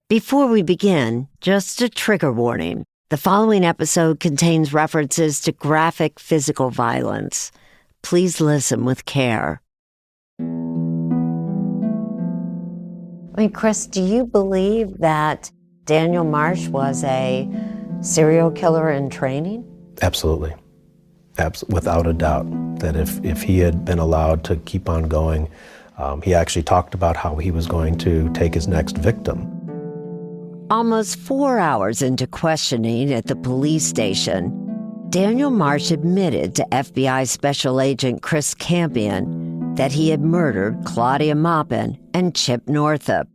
Before we begin, just a trigger warning. The following episode contains references to graphic physical violence. Please listen with care. Chris, do you believe that Daniel Marsh was a serial killer in training? Absolutely. Without a doubt. That if he had been allowed to keep on going, he actually talked about how he was going to take his next victim. Almost 4 hours into questioning at the police station, Daniel Marsh admitted to FBI Special Agent Chris Campion that he had murdered Claudia Maupin and Chip Northup.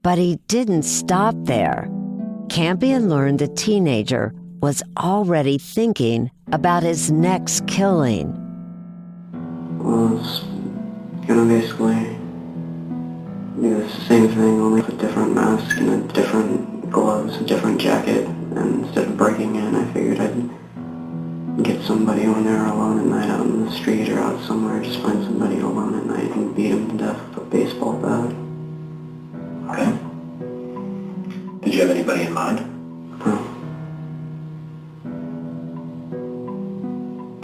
But he didn't stop there. Campion learned the teenager was already thinking about his next killing. Well, it's gonna basically do the same thing, only with a different mask and a different gloves, a different jacket, and instead of breaking in, I figured I'd get somebody when they're alone at night out in the street or out somewhere, just find somebody alone at night and beat them to death with a baseball bat. Okay. Did you have anybody in mind? No.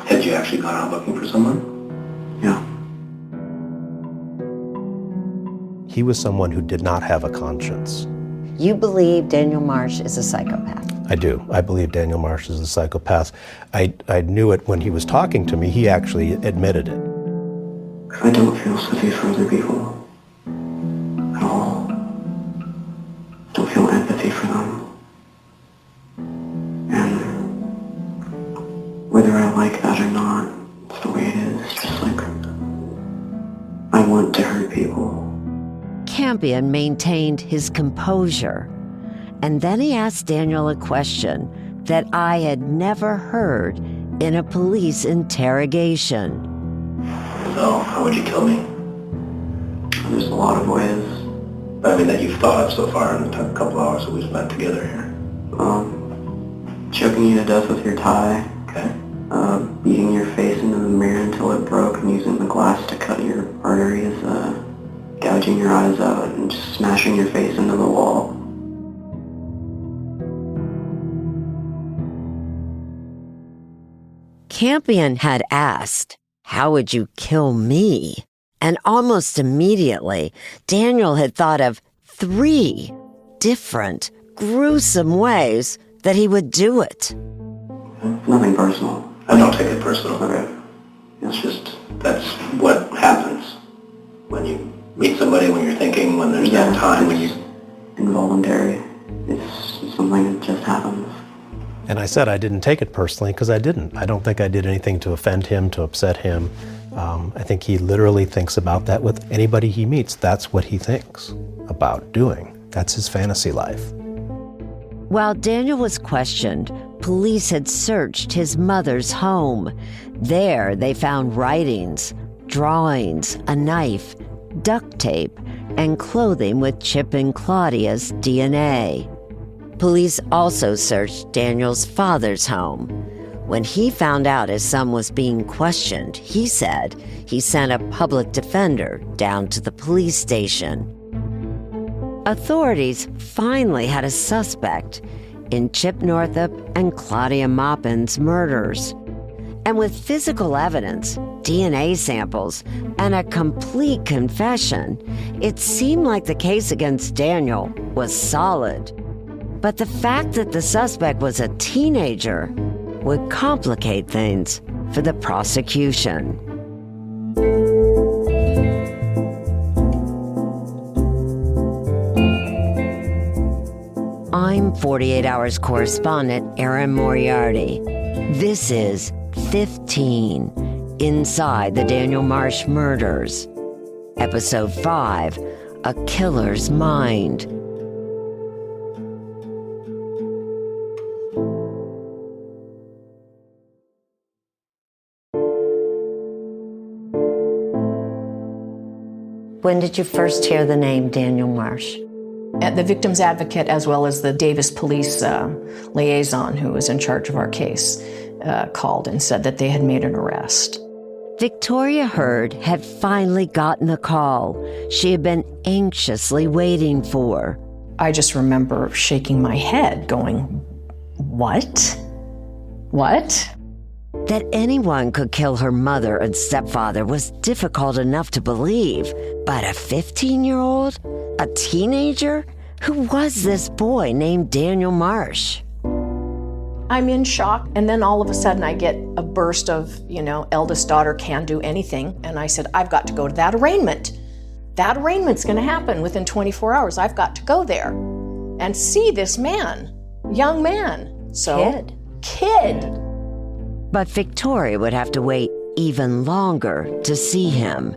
Had you actually gone out looking for someone? Yeah. He was someone who did not have a conscience. You believe Daniel Marsh is a psychopath? I do. I believe Daniel Marsh is a psychopath. I knew it when he was talking to me. He actually admitted it. I don't feel sympathy for other people at all. Don't feel empathy for them. And whether I like that or not, it's the way it is. It's just like, I want to hurt people. Campion maintained his composure, and then he asked Daniel a question that I had never heard in a police interrogation. So, how would you kill me? There's a lot of ways. That you've thought of so far in the couple hours that we've spent together here. Choking you to death with your tie. Okay. Beating your face into the mirror until it broke and using the glass to cut your arteries, gouging your eyes out and just smashing your face into the wall. Campion had asked, "How would you kill me?" And almost immediately, Daniel had thought of 3 different, gruesome ways that he would do it. Nothing personal. I don't take it personal. Okay. It's just, that's what happens when you meet somebody, when you're thinking, when there's that time when you... Involuntary. It's something that just happens. And I said I didn't take it personally because I didn't. I don't think I did anything to offend him, to upset him. I think he literally thinks about that with anybody he meets. That's what he thinks about doing. That's his fantasy life. While Daniel was questioned, police had searched his mother's home. There, they found writings, drawings, a knife, duct tape, and clothing with Chip and Claudia's DNA. Police also searched Daniel's father's home. When he found out his son was being questioned, he said he sent a public defender down to the police station. Authorities finally had a suspect in Chip Northup and Claudia Maupin's murders. And with physical evidence, DNA samples, and a complete confession, it seemed like the case against Daniel was solid. But the fact that the suspect was a teenager would complicate things for the prosecution. I'm 48 Hours correspondent Erin Moriarty. This is 15 Inside the Daniel Marsh Murders. Episode 5, A Killer's Mind. When did you first hear the name Daniel Marsh? At the victim's advocate, as well as the Davis police liaison who was in charge of our case, called and said that they had made an arrest. Victoria Hurd had finally gotten the call she had been anxiously waiting for. I just remember shaking my head going, what? What? That anyone could kill her mother and stepfather was difficult enough to believe. But a 15-year-old? A teenager? Who was this boy named Daniel Marsh? I'm in shock, and then all of a sudden I get a burst of, eldest daughter can't do anything. And I said, I've got to go to that arraignment. That arraignment's gonna happen within 24 hours. I've got to go there and see this man, young man. Kid. But Victoria would have to wait even longer to see him.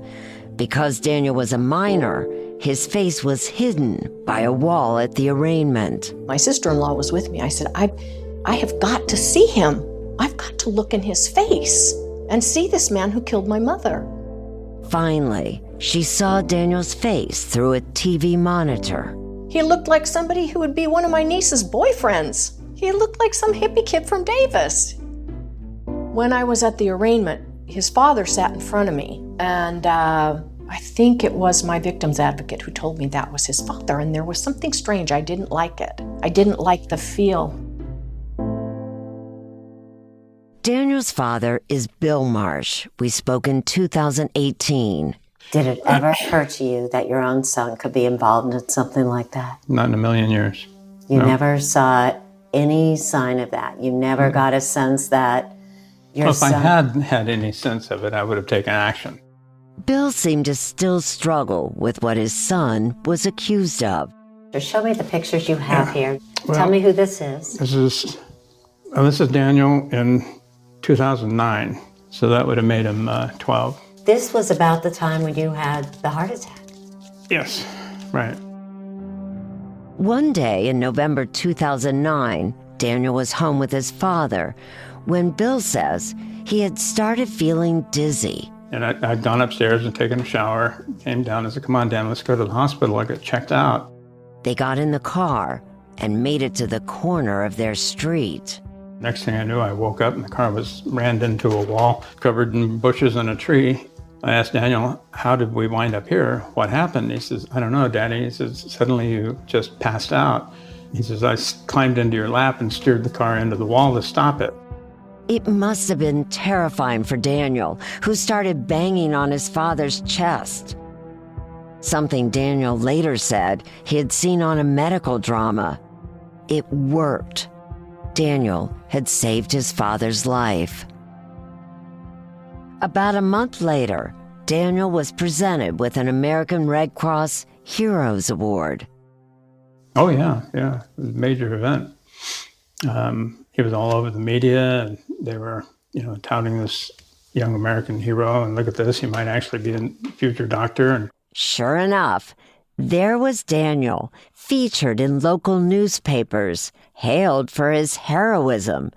Because Daniel was a minor, his face was hidden by a wall at the arraignment. My sister-in-law was with me. I said, I have got to see him. I've got to look in his face and see this man who killed my mother. Finally, she saw Daniel's face through a TV monitor. He looked like somebody who would be one of my niece's boyfriends. He looked like some hippie kid from Davis. When I was at the arraignment, his father sat in front of me, and I think it was my victim's advocate who told me that was his father, and there was something strange. I didn't like it. I didn't like the feel. Daniel's father is Bill Marsh. We spoke in 2018. Did it ever occur to you that your own son could be involved in something like that? Not in a million years. You No. never saw any sign of that? You never got a sense that your Well, if I son... had had any sense of it, I would have taken action. Bill seemed to still struggle with what his son was accused of. Show me the pictures you have here. Well, Tell me who this is. This is Daniel in 2009, so that would have made him 12. This was about the time when you had the heart attack. Yes, right. One day in November 2009, Daniel was home with his father when Bill says he had started feeling dizzy. And I'd gone upstairs and taken a shower, came down and said, come on, Dan, let's go to the hospital. I got checked out. They got in the car and made it to the corner of their street. Next thing I knew, I woke up and the car was rammed into a wall, covered in bushes and a tree. I asked Daniel, how did we wind up here? What happened? He says, I don't know, Daddy. He says, suddenly you just passed out. He says, I climbed into your lap and steered the car into the wall to stop it. It must have been terrifying for Daniel, who started banging on his father's chest. Something Daniel later said he had seen on a medical drama. It worked. Daniel had saved his father's life. About a month later, Daniel was presented with an American Red Cross Heroes Award. Oh, yeah. It was a major event. He was all over the media, and they were, touting this young American hero, and look at this, he might actually be a future doctor. And Sure enough, there was Daniel, featured in local newspapers, hailed for his heroism.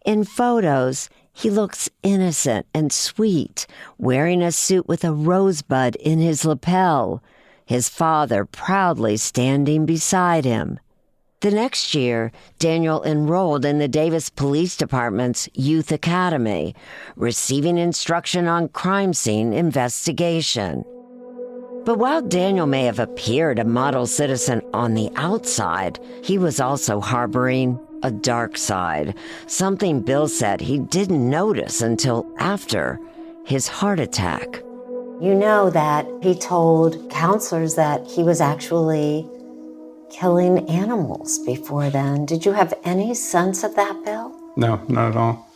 In photos, he looks innocent and sweet, wearing a suit with a rosebud in his lapel, his father proudly standing beside him. The next year, Daniel enrolled in the Davis Police Department's Youth Academy, receiving instruction on crime scene investigation. But while Daniel may have appeared a model citizen on the outside, he was also harboring a dark side, something Bill said he didn't notice until after his heart attack. You know that he told counselors that he was actually killing animals before then. Did you have any sense of that, Bill? no, not at all.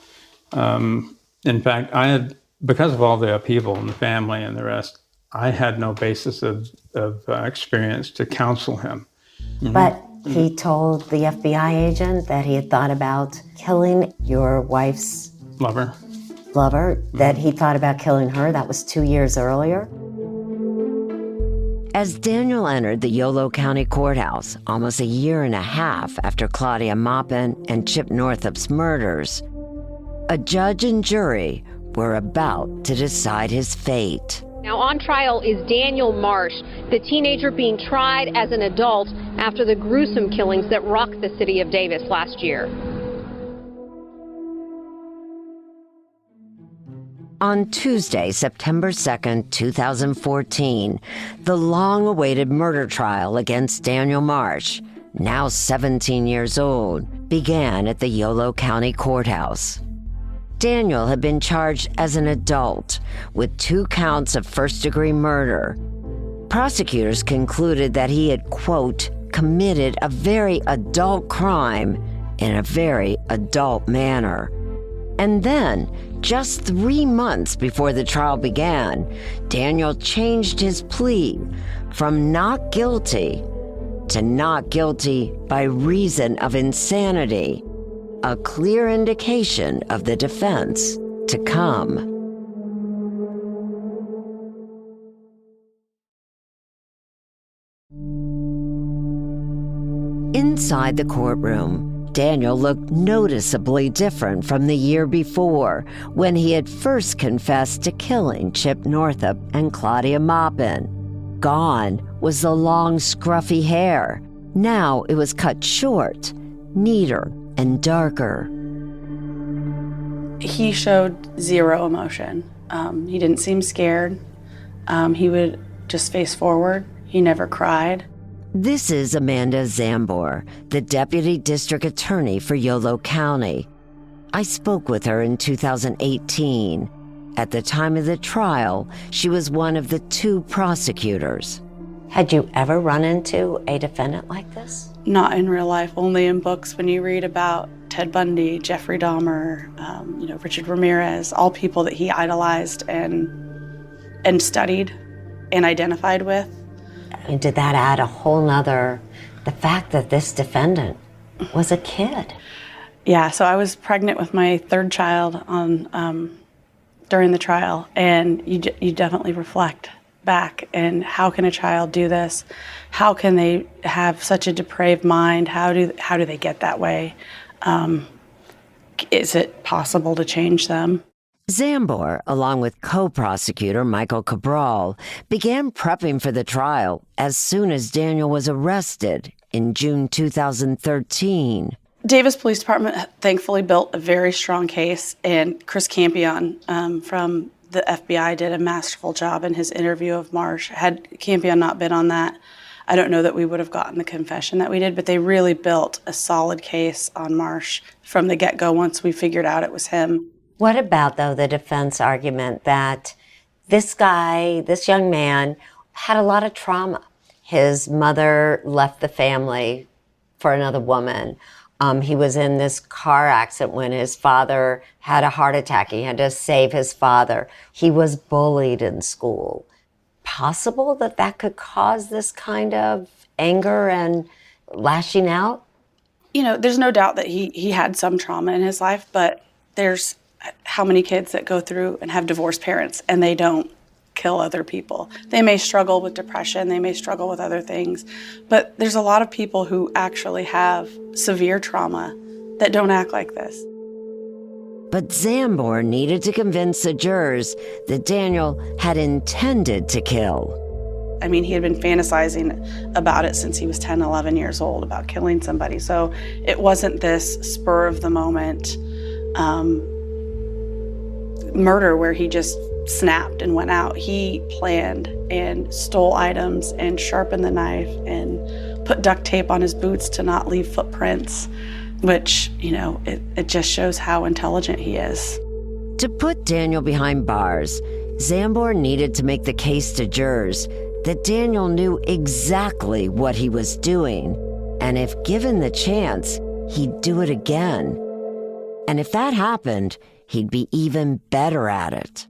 In fact, because of all the upheaval in the family and the rest, I had no basis of experience to counsel him. But he told the FBI agent that he had thought about killing your wife's Lover. lover, that he thought about killing her. That was 2 years earlier. As Daniel entered the Yolo County Courthouse almost a year and a half after Claudia Maupin and Chip Northup's murders, a judge and jury were about to decide his fate. Now on trial is Daniel Marsh, the teenager being tried as an adult after the gruesome killings that rocked the city of Davis last year. On Tuesday, September 2nd, 2014, the long-awaited murder trial against Daniel Marsh now 17 years old, began at the Yolo County Courthouse. Daniel had been charged as an adult with 2 counts of first-degree murder. Prosecutors concluded that he had, quote, committed a very adult crime in a very adult manner. And then, just 3 months before the trial began, Daniel changed his plea from not guilty to not guilty by reason of insanity, a clear indication of the defense to come. Inside the courtroom, Daniel looked noticeably different from the year before, when he had first confessed to killing Chip Northup and Claudia Maupin. Gone was the long, scruffy hair. Now it was cut short, neater, and darker. He showed zero emotion. He didn't seem scared. He would just face forward. He never cried. This is Amanda Zambor, the Deputy District Attorney for Yolo County. I spoke with her in 2018. At the time of the trial, she was one of the 2 prosecutors. Had you ever run into a defendant like this? Not in real life, only in books. When you read about Ted Bundy, Jeffrey Dahmer, Richard Ramirez, all people that he idolized and studied and identified with. And did that add a whole nother, the fact that this defendant was a kid? Yeah, so I was pregnant with my 3rd child during the trial, and you definitely reflect back, and how can a child do this? How can they have such a depraved mind? How do they get that way? Is it possible to change them? Zambor, along with co-prosecutor Michael Cabral, began prepping for the trial as soon as Daniel was arrested in June 2013. Davis Police Department thankfully built a very strong case, and Chris Campion from the FBI did a masterful job in his interview of Marsh. Had Campion not been on that, I don't know that we would have gotten the confession that we did, but they really built a solid case on Marsh from the get-go once we figured out it was him. What about, though, the defense argument that this guy, this young man, had a lot of trauma? His mother left the family for another woman. He was in this car accident when his father had a heart attack. He had to save his father. He was bullied in school. Possible that that could cause this kind of anger and lashing out? You know, there's no doubt that he had some trauma in his life, but there's how many kids that go through and have divorced parents and they don't kill other people. They may struggle with depression, they may struggle with other things, but there's a lot of people who actually have severe trauma that don't act like this. But Zambor needed to convince the jurors that Daniel had intended to kill. I mean, he had been fantasizing about it since he was 10, 11 years old, about killing somebody. So it wasn't this spur of the moment murder where he just snapped and went out. He planned and stole items and sharpened the knife and put duct tape on his boots to not leave footprints, which, you know, it just shows how intelligent he is. To put Daniel behind bars, Zambor needed to make the case to jurors that Daniel knew exactly what he was doing, and if given the chance, he'd do it again. And if that happened, he'd be even better at it.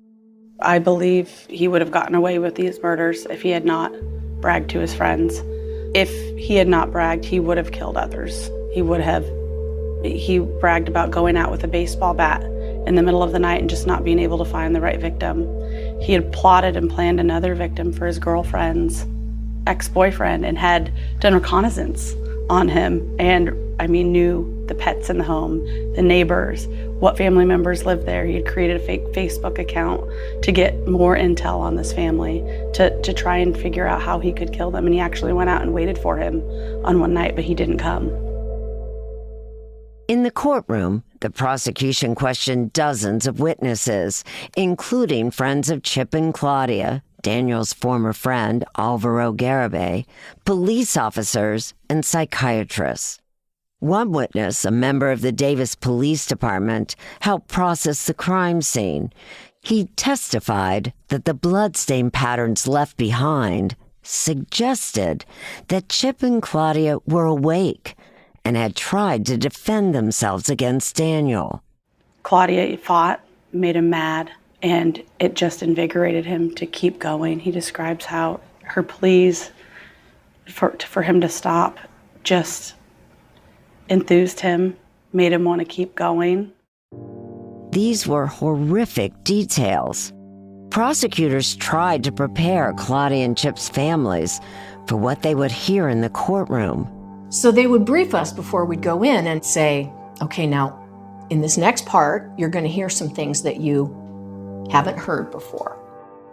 I believe he would have gotten away with these murders if he had not bragged to his friends. If he had not bragged, he would have killed others. He bragged about going out with a baseball bat in the middle of the night and just not being able to find the right victim. He had plotted and planned another victim for his girlfriend's ex-boyfriend and had done reconnaissance on him and, knew the pets in the home, the neighbors, what family members lived there. He had created a fake Facebook account to get more intel on this family, to try and figure out how he could kill them. And he actually went out and waited for him on one night, but he didn't come. In the courtroom, the prosecution questioned dozens of witnesses, including friends of Chip and Claudia, Daniel's former friend Alvaro Garibay, police officers, and psychiatrists. One witness, a member of the Davis Police Department, helped process the crime scene. He testified that the bloodstain patterns left behind suggested that Chip and Claudia were awake and had tried to defend themselves against Daniel. Claudia fought, made him mad, and it just invigorated him to keep going. He describes how her pleas for him to stop just enthused him, made him want to keep going. These were horrific details. Prosecutors tried to prepare Claudia and Chip's families for what they would hear in the courtroom. So they would brief us before we'd go in and say, okay, now, in this next part, you're going to hear some things that you haven't heard before.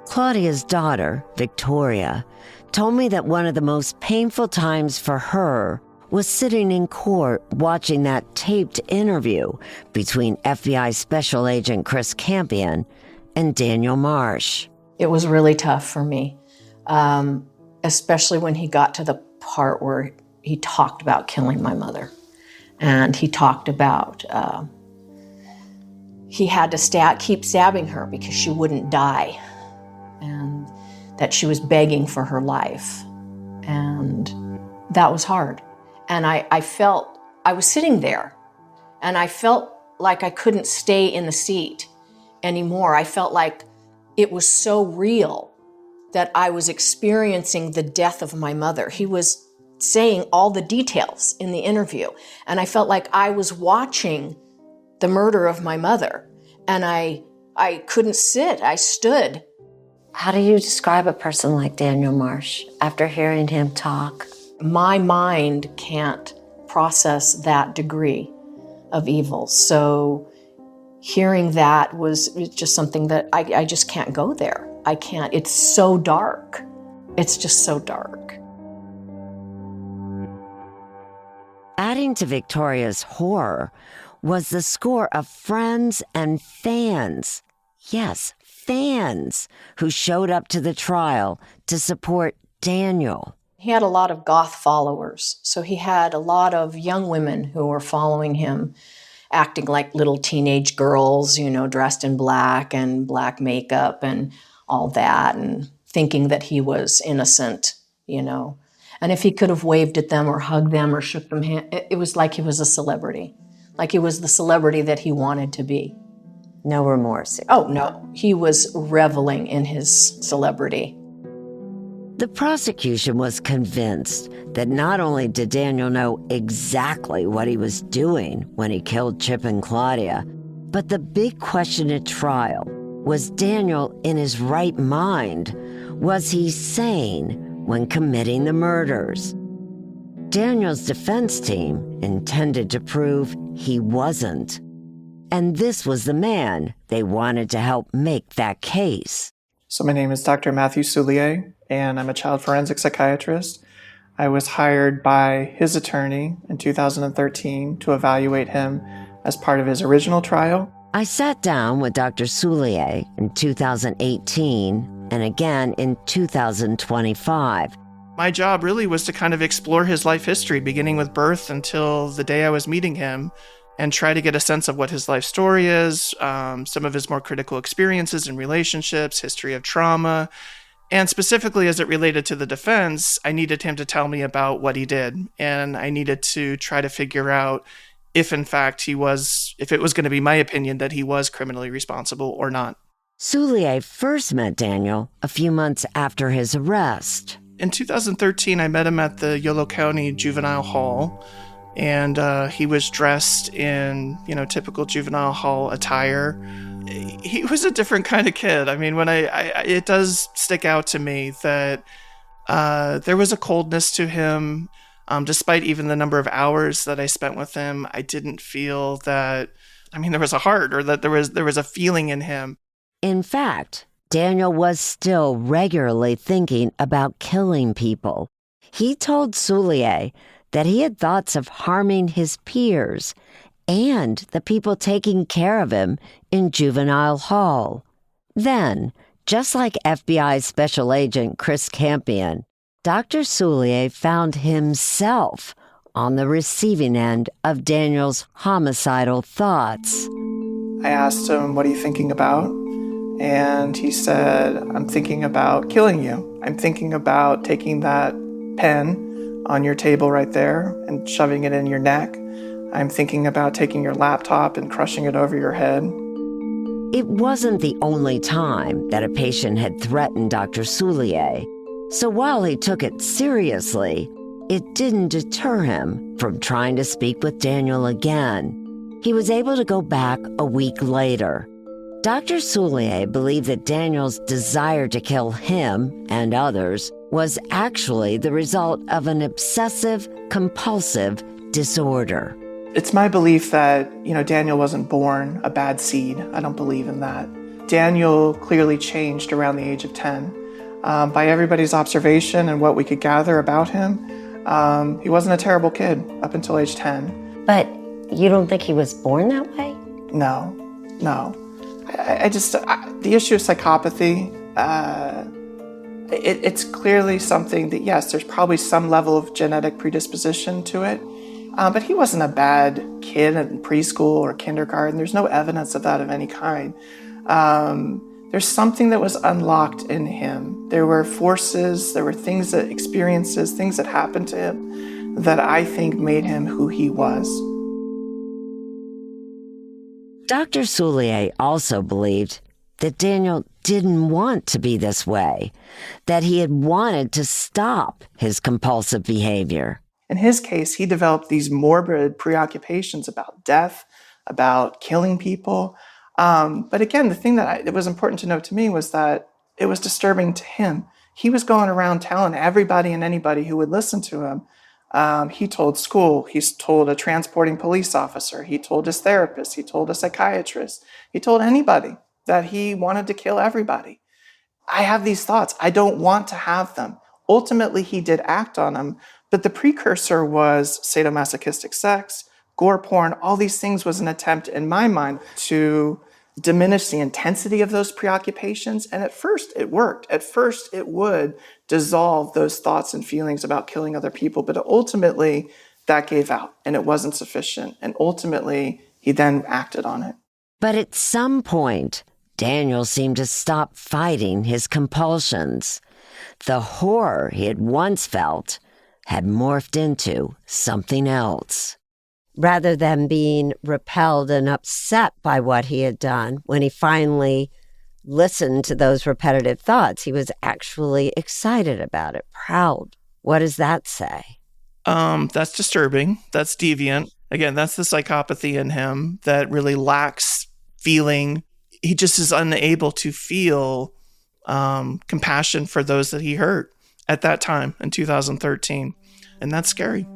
Claudia's daughter, Victoria, told me that one of the most painful times for her was sitting in court watching that taped interview between FBI Special Agent Chris Campion and Daniel Marsh. It was really tough for me, especially when he got to the part where he talked about killing my mother. And he talked about he had to keep stabbing her because she wouldn't die, and that she was begging for her life. And that was hard. And I felt, I was sitting there, and I felt like I couldn't stay in the seat anymore. I felt like it was so real that I was experiencing the death of my mother. He was saying all the details in the interview, and I felt like I was watching the murder of my mother, and I couldn't sit. I stood. How do you describe a person like Daniel Marsh after hearing him talk? My mind can't process that degree of evil. So hearing that was just something that I just can't go there. I can't. It's so dark. It's just so dark. Adding to Victoria's horror was the score of friends and fans. Yes, fans who showed up to the trial to support Daniel. He had a lot of goth followers, so he had a lot of young women who were following him, acting like little teenage girls, dressed in black and black makeup and all that, and thinking that he was innocent, And if he could have waved at them or hugged them or shook them hand, it was like he was a celebrity, like he was the celebrity that he wanted to be. No remorse. Oh, no. He was reveling in his celebrity. The prosecution was convinced that not only did Daniel know exactly what he was doing when he killed Chip and Claudia, but the big question at trial was Daniel in his right mind? Was he sane when committing the murders? Daniel's defense team intended to prove he wasn't. And this was the man they wanted to help make that case. So my name is Dr. Matthew Soulier, and I'm a child forensic psychiatrist. I was hired by his attorney in 2013 to evaluate him as part of his original trial. I sat down with Dr. Soulier in 2018 and again in 2025. My job really was to kind of explore his life history, beginning with birth until the day I was meeting him, and try to get a sense of what his life story is, some of his more critical experiences and relationships, history of trauma. And specifically as it related to the defense, I needed him to tell me about what he did. And I needed to try to figure out if in fact if it was going to be my opinion that he was criminally responsible or not. Soulier first met Daniel a few months after his arrest. In 2013, I met him at the Yolo County Juvenile Hall. And he was dressed in, typical juvenile hall attire. He was a different kind of kid. I mean, when it does stick out to me that there was a coldness to him. Despite even the number of hours that I spent with him, I didn't feel that, there was a heart or that there was a feeling in him. In fact, Daniel was still regularly thinking about killing people. He told Soulier that he had thoughts of harming his peers and the people taking care of him in juvenile hall. Then, Just like FBI Special Agent Chris Campion, Dr. Soulier found himself on the receiving end of Daniel's homicidal thoughts. I asked him, "What are you thinking about?" And he said, "I'm thinking about killing you. I'm thinking about taking that pen on your table right there and shoving it in your neck. I'm thinking about taking your laptop and crushing it over your head." It wasn't the only time that a patient had threatened Dr. Soulier. So while he took it seriously, it didn't deter him from trying to speak with Daniel again. He was able to go back a week later. Dr. Soulier believed that Daniel's desire to kill him and others was actually the result of an obsessive-compulsive disorder. It's my belief that, Daniel wasn't born a bad seed. I don't believe in that. Daniel clearly changed around the age of 10. By everybody's observation and what we could gather about him, he wasn't a terrible kid up until age 10. But you don't think he was born that way? No. The issue of psychopathy, it's clearly something that, yes, there's probably some level of genetic predisposition to it, but he wasn't a bad kid in preschool or kindergarten. There's no evidence of that of any kind. There's something that was unlocked in him. There were forces, there were experiences, things that happened to him that I think made him who he was. Dr. Soulier also believed that Daniel didn't want to be this way, that he had wanted to stop his compulsive behavior. In his case, he developed these morbid preoccupations about death, about killing people. But again, the thing that it was important to note to me was that it was disturbing to him. He was going around telling everybody and anybody who would listen to him. He told school, he's told a transporting police officer, he told his therapist, he told a psychiatrist, he told anybody that he wanted to kill everybody. I have these thoughts. I don't want to have them. Ultimately, he did act on them, but the precursor was sadomasochistic sex, gore porn, all these things was an attempt in my mind to diminish the intensity of those preoccupations. And at first it worked. At first it would dissolve those thoughts and feelings about killing other people. But ultimately that gave out and it wasn't sufficient. And ultimately he then acted on it. But at some point, Daniel seemed to stop fighting his compulsions. The horror he had once felt had morphed into something else. Rather than being repelled and upset by what he had done, when he finally listened to those repetitive thoughts, he was actually excited about it, proud. What does that say? That's disturbing. That's deviant. Again, that's the psychopathy in him that really lacks feeling. He just is unable to feel compassion for those that he hurt at that time in 2013. And that's scary.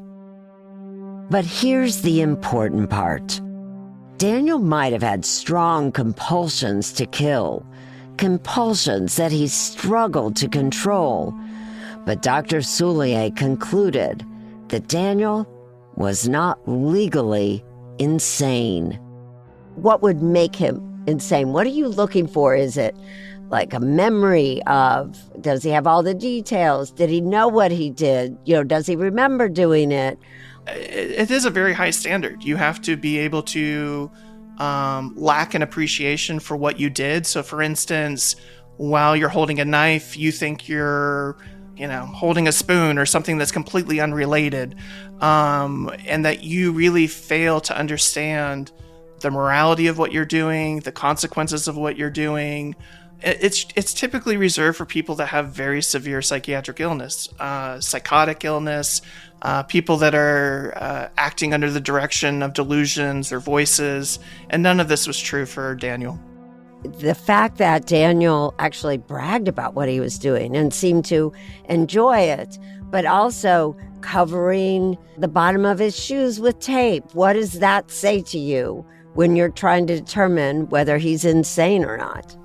But here's the important part. Daniel might have had strong compulsions to kill, compulsions that he struggled to control. But Dr. Soulier concluded that Daniel was not legally insane. What would make him insane? What are you looking for? Is it like a memory of, does he have all the details? Did he know what he did? Does he remember doing it? It is a very high standard. You have to be able to lack an appreciation for what you did. So for instance, while you're holding a knife, you think you're, holding a spoon or something that's completely unrelated, and that you really fail to understand the morality of what you're doing, the consequences of what you're doing. It's typically reserved for people that have very severe psychiatric illness, psychotic illness, people that are acting under the direction of delusions or voices, and none of this was true for Daniel. The fact that Daniel actually bragged about what he was doing and seemed to enjoy it, but also covering the bottom of his shoes with tape, what does that say to you when you're trying to determine whether he's insane or not?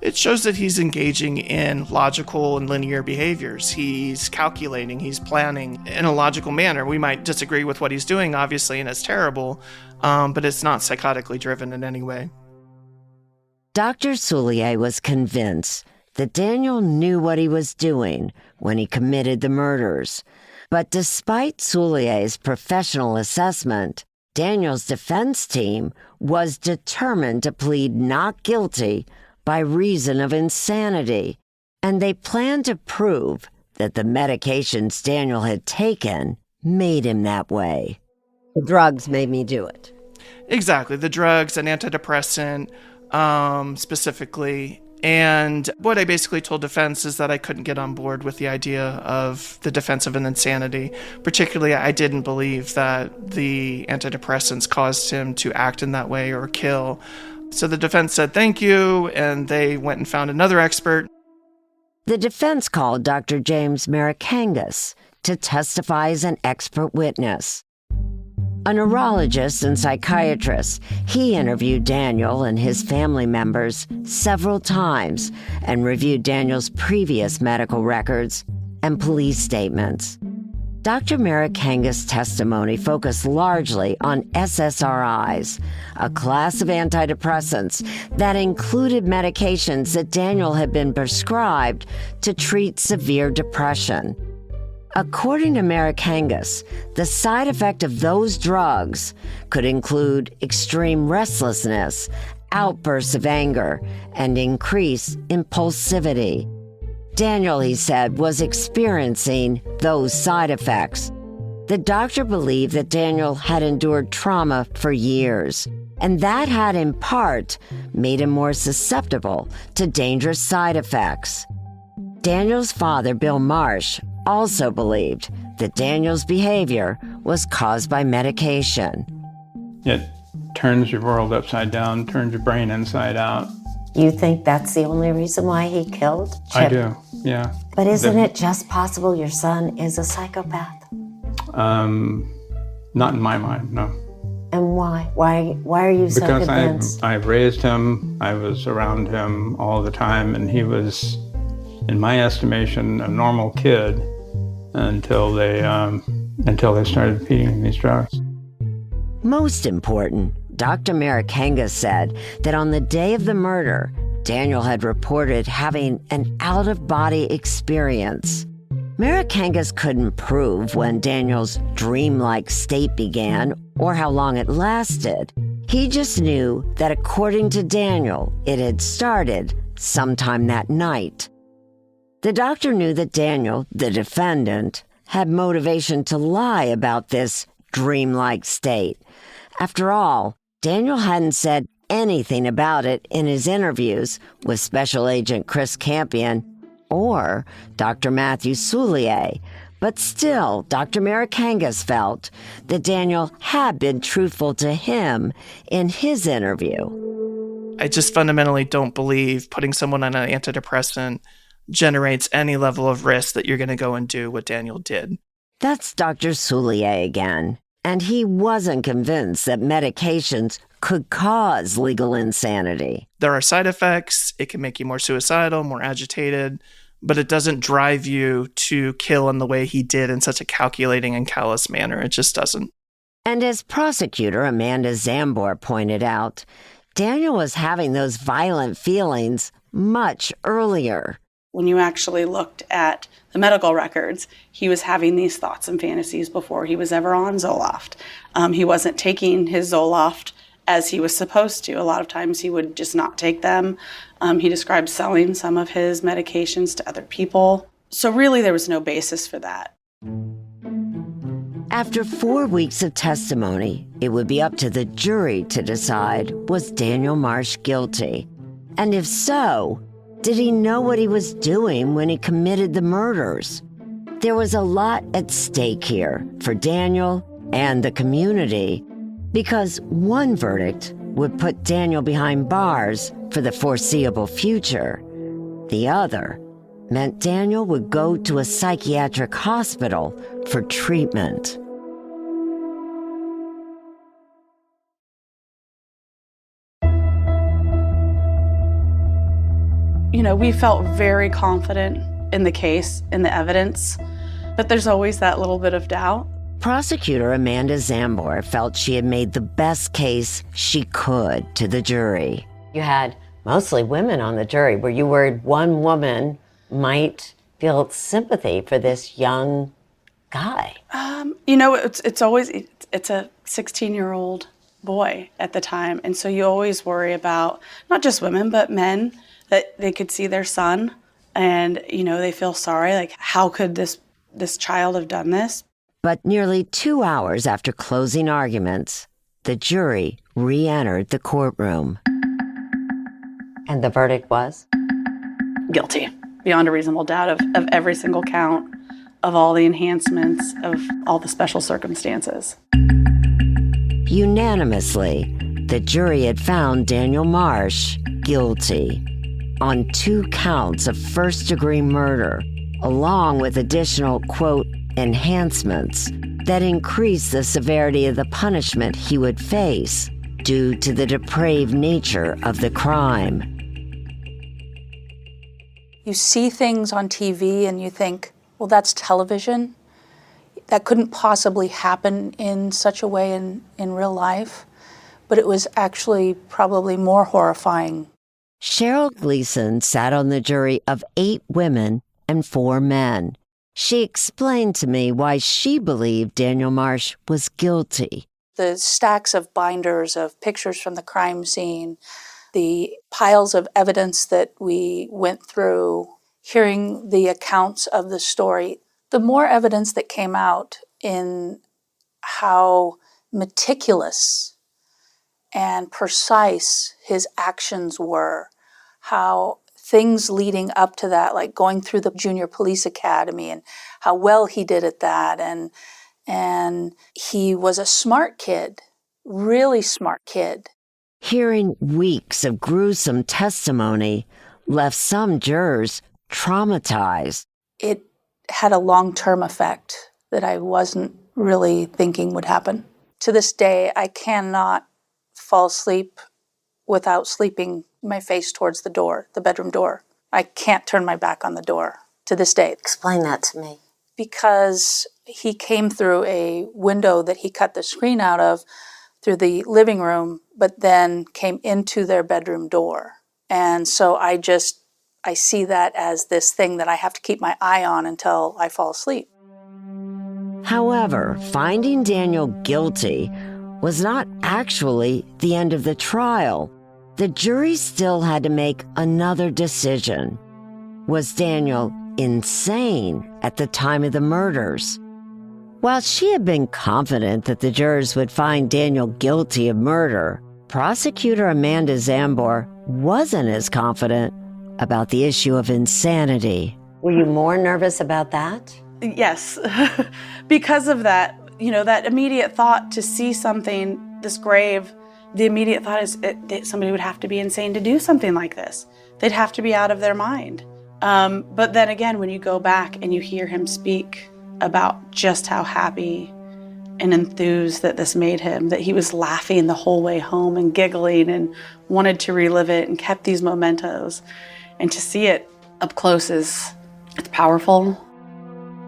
It shows that he's engaging in logical and linear behaviors. He's calculating, he's planning in a logical manner. We might disagree with what he's doing, obviously, and it's terrible, but it's not psychotically driven in any way. Dr. Soulier was convinced that Daniel knew what he was doing when he committed the murders. But despite Soulier's professional assessment, Daniel's defense team was determined to plead not guilty by reason of insanity, and they planned to prove that the medications Daniel had taken made him that way. The drugs made me do it. Exactly, the drugs, an antidepressant specifically. And what I basically told defense is that I couldn't get on board with the idea of the defense of an insanity. Particularly, I didn't believe that the antidepressants caused him to act in that way or kill. So the defense said thank you, and they went and found another expert. The defense called Dr. James Marikangas to testify as an expert witness. A neurologist and psychiatrist, he interviewed Daniel and his family members several times and reviewed Daniel's previous medical records and police statements. Dr. Marikangas' testimony focused largely on SSRIs, a class of antidepressants that included medications that Daniel had been prescribed to treat severe depression. According to Marikangas, the side effect of those drugs could include extreme restlessness, outbursts of anger, and increased impulsivity. Daniel, he said, was experiencing those side effects. The doctor believed that Daniel had endured trauma for years, and that had in part made him more susceptible to dangerous side effects. Daniel's father, Bill Marsh, also believed that Daniel's behavior was caused by medication. It turns your world upside down, turns your brain inside out. You think that's the only reason why he killed Chip? I do, yeah. But isn't it just possible your son is a psychopath? Not in my mind, no. And why? Why are you so convinced? Because I raised him, I was around him all the time, and he was, in my estimation, a normal kid until they started feeding these drugs. Most important, Dr. Marikangas said that on the day of the murder, Daniel had reported having an out-of-body experience. Marikangas couldn't prove when Daniel's dreamlike state began or how long it lasted. He just knew that according to Daniel, it had started sometime that night. The doctor knew that Daniel, the defendant, had motivation to lie about this dreamlike state. After all, Daniel hadn't said anything about it in his interviews with Special Agent Chris Campion or Dr. Matthew Soulier, but still, Dr. Marikangas felt that Daniel had been truthful to him in his interview. I just fundamentally don't believe putting someone on an antidepressant generates any level of risk that you're going to go and do what Daniel did. That's Dr. Soulier again, and he wasn't convinced that medications could cause legal insanity. There are side effects. It can make you more suicidal, more agitated, but it doesn't drive you to kill in the way he did in such a calculating and callous manner. It just doesn't. And as prosecutor Amanda Zambor pointed out, Daniel was having those violent feelings much earlier. When you actually looked at the medical records, he was having these thoughts and fantasies before he was ever on Zoloft. He wasn't taking his Zoloft as he was supposed to. A lot of times he would just not take them. He described selling some of his medications to other people. So really there was no basis for that. After 4 weeks of testimony, it would be up to the jury to decide, was Daniel Marsh guilty? And if so, did he know what he was doing when he committed the murders? There was a lot at stake here for Daniel and the community, because one verdict would put Daniel behind bars for the foreseeable future. The other meant Daniel would go to a psychiatric hospital for treatment. You know, we felt very confident in the case, in the evidence, but there's always that little bit of doubt. Prosecutor Amanda Zambor felt she had made the best case she could to the jury. You had mostly women on the jury. Were you worried one woman might feel sympathy for this young guy? It's always a 16-year-old boy at the time, and so you always worry about not just women but men, that they could see their son and they feel sorry, like how could this child have done this? But nearly 2 hours after closing arguments, the jury re-entered the courtroom. And the verdict was? Guilty, beyond a reasonable doubt, of every single count, of all the enhancements, of all the special circumstances. Unanimously, the jury had found Daniel Marsh guilty on 2 counts of first-degree murder, along with additional, quote, enhancements that increased the severity of the punishment he would face due to the depraved nature of the crime. You see things on TV and you think, well, that's television. That couldn't possibly happen in such a way in real life. But it was actually probably more horrifying. Cheryl Gleason sat on the jury of 8 women and 4 men. She explained to me why she believed Daniel Marsh was guilty. The stacks of binders of pictures from the crime scene, the piles of evidence that we went through, hearing the accounts of the story, the more evidence that came out in how meticulous and precise his actions were, how things leading up to that, like going through the junior police academy and how well he did at that. And he was a smart kid, really smart kid. Hearing weeks of gruesome testimony left some jurors traumatized. It had a long-term effect that I wasn't really thinking would happen. To this day, I cannot fall asleep without sleeping my face towards the door, the bedroom door. I can't turn my back on the door to this day. Explain that to me. Because he came through a window that he cut the screen out of through the living room, but then came into their bedroom door. And so I see that as this thing that I have to keep my eye on until I fall asleep. However, finding Daniel guilty was not actually the end of the trial. The jury still had to make another decision. Was Daniel insane at the time of the murders? While she had been confident that the jurors would find Daniel guilty of murder, prosecutor Amanda Zambor wasn't as confident about the issue of insanity. Were you more nervous about that? Yes, because of that, that immediate thought to see something this grave, the immediate thought is that somebody would have to be insane to do something like this. They'd have to be out of their mind. But then again, when you go back and you hear him speak about just how happy and enthused that this made him, that he was laughing the whole way home and giggling and wanted to relive it and kept these mementos, and to see it up close it's powerful.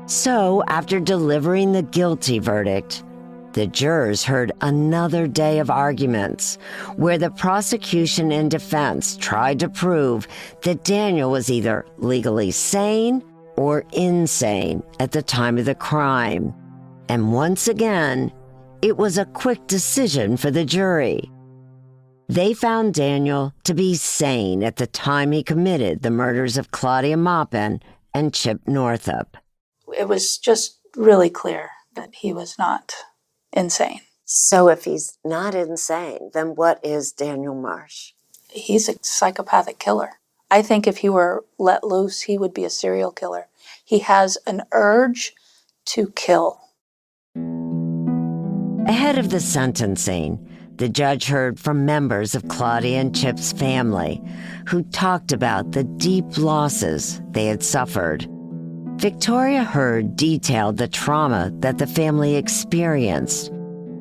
So, after delivering the guilty verdict, the jurors heard another day of arguments where the prosecution and defense tried to prove that Daniel was either legally sane or insane at the time of the crime. And once again, it was a quick decision for the jury. They found Daniel to be sane at the time he committed the murders of Claudia Maupin and Chip Northup. It was just really clear that he was not insane. So if he's not insane, then what is Daniel Marsh? He's a psychopathic killer. I think if he were let loose, he would be a serial killer. He has an urge to kill. Ahead of the sentencing, the judge heard from members of Claudia and Chip's family who talked about the deep losses they had suffered. Victoria Hurd detailed the trauma that the family experienced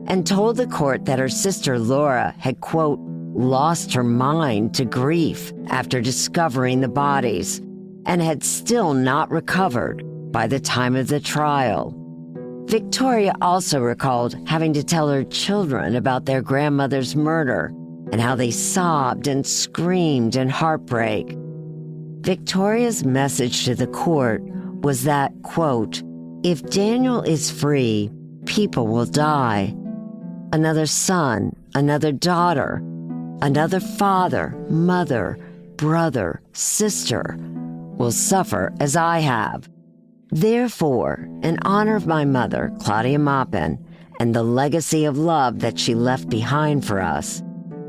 and told the court that her sister Laura had, quote, lost her mind to grief after discovering the bodies and had still not recovered by the time of the trial. Victoria also recalled having to tell her children about their grandmother's murder and how they sobbed and screamed in heartbreak. Victoria's message to the court was that, quote, "If Daniel is free, people will die. Another son, another daughter, another father, mother, brother, sister will suffer as I have. Therefore, in honor of my mother, Claudia Maupin, and the legacy of love that she left behind for us,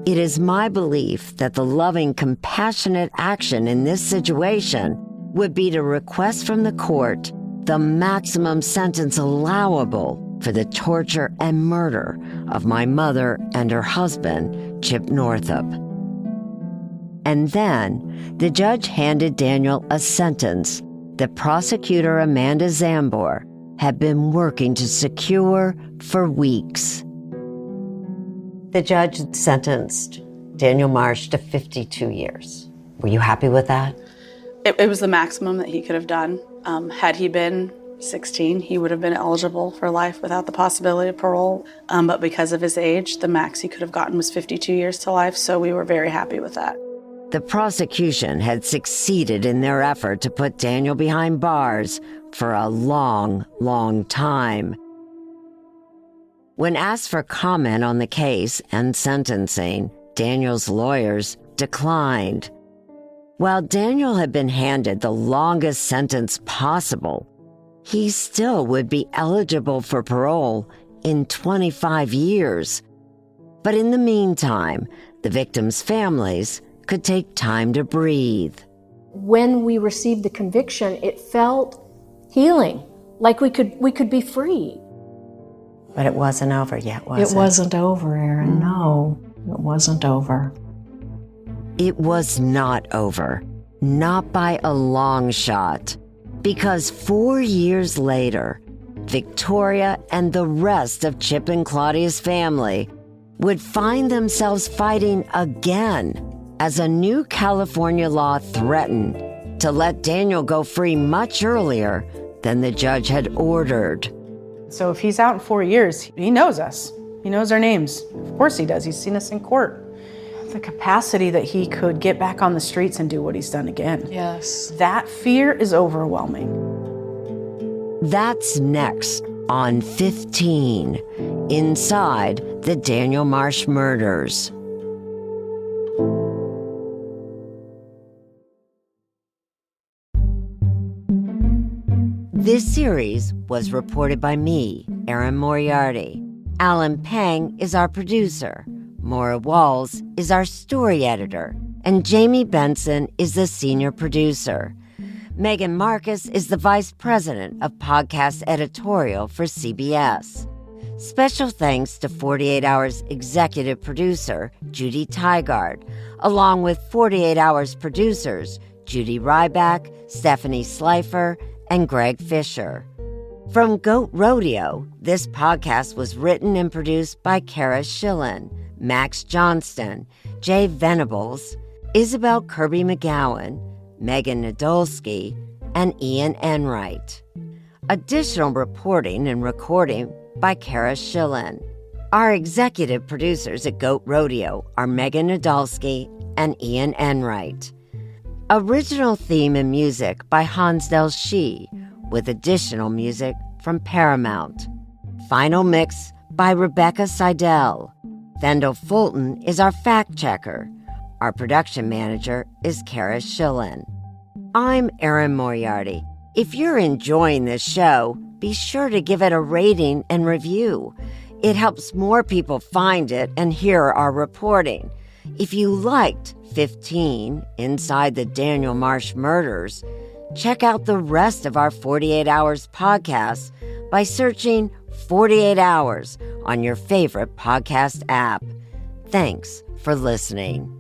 it is my belief that the loving, compassionate action in this situation would be to request from the court the maximum sentence allowable for the torture and murder of my mother and her husband, Chip Northup." And then the judge handed Daniel a sentence that prosecutor Amanda Zambor had been working to secure for weeks. The judge sentenced Daniel Marsh to 52 years. Were you happy with that? It was the maximum that he could have done. Had he been 16, he would have been eligible for life without the possibility of parole. But because of his age, the max he could have gotten was 52 years to life, so we were very happy with that. The prosecution had succeeded in their effort to put Daniel behind bars for a long, long time. When asked for comment on the case and sentencing, Daniel's lawyers declined. While Daniel had been handed the longest sentence possible, he still would be eligible for parole in 25 years. But in the meantime, the victims' families could take time to breathe. When we received the conviction, it felt healing, like we could be free. But it wasn't over yet, was it? It wasn't over, Erin. No, it wasn't over. It was not over, not by a long shot, because 4 years later, Victoria and the rest of Chip and Claudia's family would find themselves fighting again as a new California law threatened to let Daniel go free much earlier than the judge had ordered. So if he's out in 4 years, he knows us. He knows our names. Of course he does. He's seen us in court. The capacity that he could get back on the streets and do what he's done again. Yes. That fear is overwhelming. That's next on 15, inside the Daniel Marsh murders. This series was reported by me, Erin Moriarty. Alan Pang is our producer. Maura Walls is our story editor. And Jamie Benson is the senior producer. Megan Marcus is the vice president of podcast editorial for CBS. Special thanks to 48 Hours executive producer Judy Tygard, along with 48 Hours producers Judy Ryback, Stephanie Slifer, and Greg Fisher. From Goat Rodeo, this podcast was written and produced by Kara Schillen, Max Johnston, Jay Venables, Isabel Kirby McGowan, Megan Nadolski, and Ian Enright. Additional reporting and recording by Kara Schillen. Our executive producers at Goat Rodeo are Megan Nadolski and Ian Enright. Original theme and music by Hansdale Shee, with additional music from Paramount. Final mix by Rebecca Seidel. Thendall Fulton is our fact checker. Our production manager is Kara Schillen. I'm Erin Moriarty. If you're enjoying this show, be sure to give it a rating and review. It helps more people find it and hear our reporting. If you liked 15, Inside the Daniel Marsh Murders, check out the rest of our 48 Hours podcasts by searching 48 Hours on your favorite podcast app. Thanks for listening.